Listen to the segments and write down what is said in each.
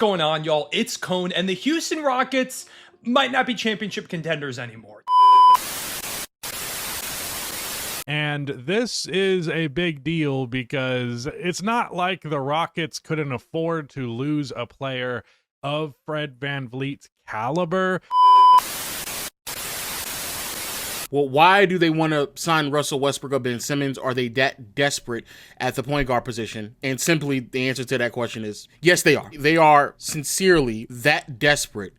Going on, y'all? It's Cone, and the Houston Rockets might not be championship contenders anymore. And this is a big deal because it's not like the Rockets couldn't afford to lose a player of Fred VanVleet's caliber. Well, why do they want to sign Russell Westbrook or Ben Simmons? Are they that desperate at the point guard position? And simply, the answer to that question is yes, they are. They are sincerely that desperate.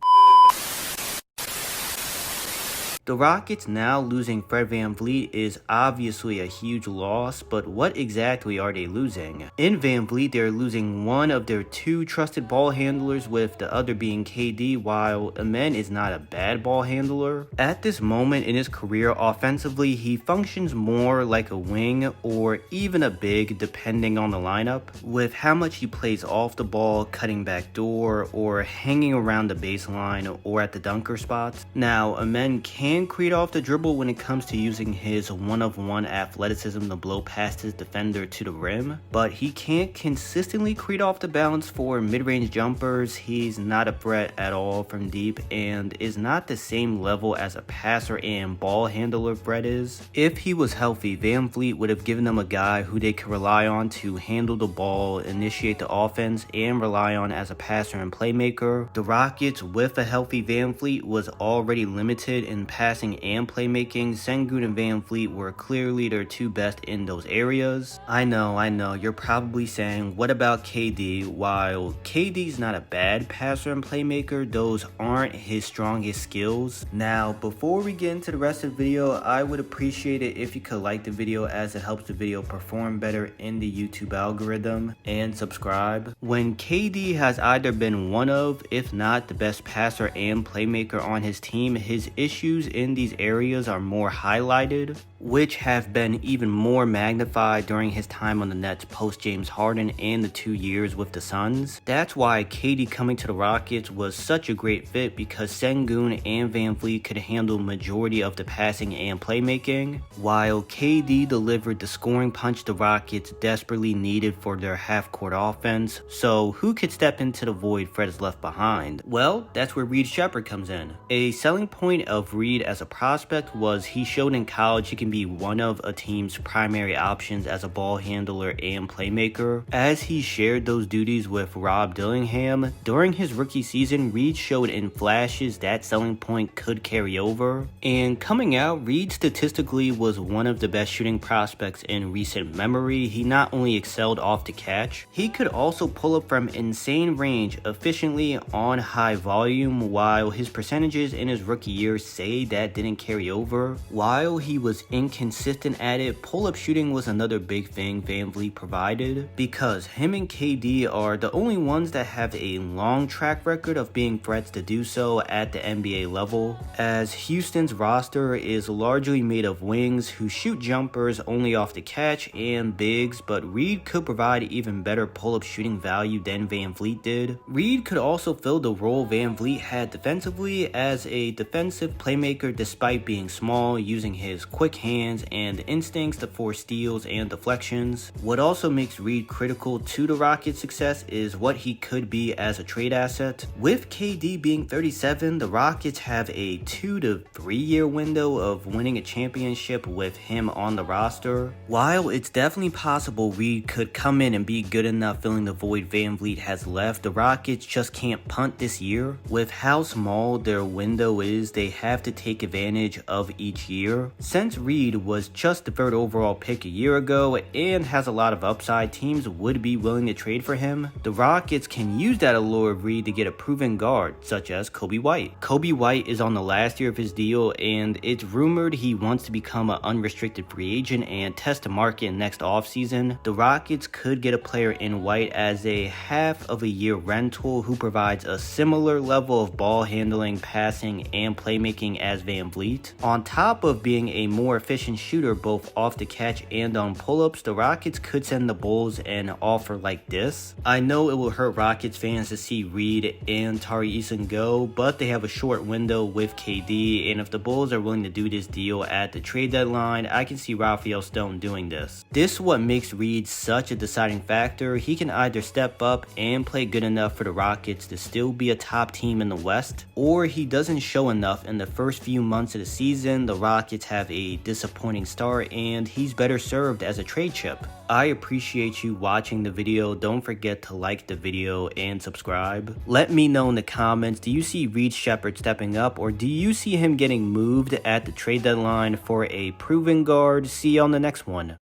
The Rockets now losing Fred VanVleet is obviously a huge loss, but what exactly are they losing? In VanVleet, they're losing one of their two trusted ball handlers, with the other being KD, while Amen is not a bad ball handler. At this moment in his career, offensively, he functions more like a wing or even a big, depending on the lineup, with how much he plays off the ball, cutting back door, or hanging around the baseline or at the dunker spots. Now, Amen can create off the dribble when it comes to using his one-of-one athleticism to blow past his defender to the rim, but he can't consistently create off the bounce for mid-range jumpers. He's not a threat at all from deep and is not the same level as a passer and ball handler Fred is. If he was healthy, VanVleet would have given them a guy who they could rely on to handle the ball, initiate the offense, and rely on as a passer and playmaker. The Rockets, with a healthy VanVleet, was already limited in passing and playmaking. Sengun and VanVleet were clearly their two best in those areas. I know, you're probably saying, what about KD? While KD's not a bad passer and playmaker, those aren't his strongest skills. Now, before we get into the rest of the video, I would appreciate it if you could like the video, as it helps the video perform better in the YouTube algorithm, and subscribe. When KD has either been one of, if not the best passer and playmaker on his team, his issues in these areas are more highlighted, which have been even more magnified during his time on the Nets post James Harden and the 2 years with the Suns. That's why KD coming to the Rockets was such a great fit, because Sengun and VanVleet could handle majority of the passing and playmaking, while KD delivered the scoring punch the Rockets desperately needed for their half-court offense. So who could step into the void Fred has left behind? Well, that's where Sheppard comes in. A selling point of Reed as a prospect was he showed in college he can be one of a team's primary options as a ball handler and playmaker. As he shared those duties with Rob Dillingham during his rookie season, Reed showed in flashes that selling point could carry over. And coming out, Reed statistically was one of the best shooting prospects in recent memory. He not only excelled off the catch, he could also pull up from insane range efficiently on high volume, while his percentages in his rookie year say that didn't carry over. While he was inconsistent at it, pull-up shooting was another big thing VanVleet provided, because him and KD are the only ones that have a long track record of being threats to do so at the NBA level, as Houston's roster is largely made of wings who shoot jumpers only off the catch and bigs, but Reed could provide even better pull-up shooting value than VanVleet did. Reed could also fill the role VanVleet had defensively as a defensive playmaker, despite being small, using his quick hands and instincts to force steals and deflections. What also makes Reed critical to the Rockets' success is what he could be as a trade asset. With KD being 37, the Rockets have a 2 to 3 year window of winning a championship with him on the roster. While it's definitely possible Reed could come in and be good enough filling the void VanVleet has left, the Rockets just can't punt this year. With how small their window is, they have to take advantage of each year. Since Reed was just the third overall pick a year ago and has a lot of upside, teams would be willing to trade for him. The Rockets can use that allure of Reed to get a proven guard, such as Coby White. Coby White is on the last year of his deal, and it's rumored he wants to become an unrestricted free agent and test the market next offseason. The Rockets could get a player in White as a half of a year rental who provides a similar level of ball handling, passing, and playmaking as VanVleet, on top of being a more efficient efficient shooter both off the catch and on pull-ups, the Rockets could send the Bulls an offer like this. I know it will hurt Rockets fans to see Reed and Tari Eason go, but they have a short window with KD, and if the Bulls are willing to do this deal at the trade deadline, I can see Rafael Stone doing this. This is what makes Reed such a deciding factor. He can either step up and play good enough for the Rockets to still be a top team in the West, or he doesn't show enough in the first few months of the season. The Rockets have a disappointing start and he's better served as a trade chip. I appreciate you watching the video. Don't forget to like the video and subscribe. Let me know in the comments, do you see Reed Sheppard stepping up, or do you see him getting moved at the trade deadline for a proven guard? See you on the next one.